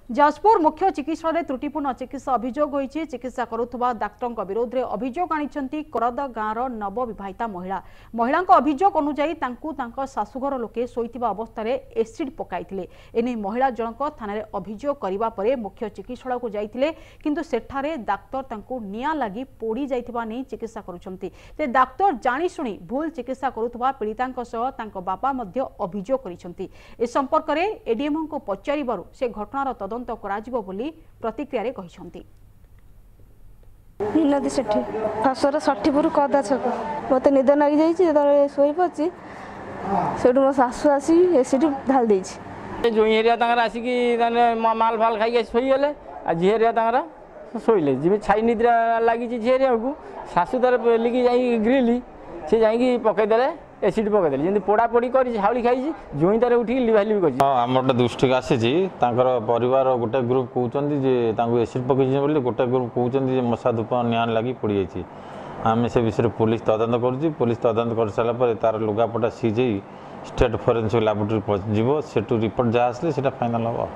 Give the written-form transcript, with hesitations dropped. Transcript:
जाजपुर मुख्य चिकित्सा त्रुटिपूर्ण चिकित्सा अभियोग होईछि। चिकित्सा करुवा डाक्टर विरोध में अभियोग आनी करद गाँवर नवविवाहिता महिला अभियोग अनुसार शाशुघर लोके शोइथिबा अवस्था एसिड पकाइथिले। एने महिला जनक थाना अभियोग करिबा परे मुख्य चिकित्सालय को जाइथिले, किंतु सेठारे डाक्तर तांकू निया लागि पोड़ी जाइथिबा नै चिकित्सा करुछंती। ते डाक्तर जानिशुणी भूल चिकित्सा करुवा पीड़ितांक सह तांको बापा मध्य अभियोग करिसंती। ए संपर्क में एडीएमओ को पचारिबारु से घटनार तदंत कराजिबो बोली प्रतिक्रिया रे कहिसंती। नदी सेठी फासर षठीपुर कदा छक मत निद लगी जाइए शोई पड़ी से मो शाशु आसी एसिड ढाल देछि। जो एरिया तंगर आसिकी माल फाल खाई शोईगले आ झीरिया शोइले जी छाई निद्रा लगी झीरिया को शाशु तार पेलिकी जाई ग्रिली से जाई पकईदे एसिड पकईदे जमी पोड़ा पोड़ी कर झाउली खाई जुई तार उठी लिभाली भी कर। आम गोटे दृष्टि आसी परिवार गोटे ग्रुप कहते एसिड पकई गोटे ग्रुप कहते मशा धूप निआं लगी पोड़ी जाइए। आम से विषय पुलिस तदंत कर पुलिस तदंत कर सारापर तार लुगापटा सीज स्टेट फोरेन्सिक लैबोरेटरी जीव से रिपोर्ट जहाँ आसे फाइनाल हम।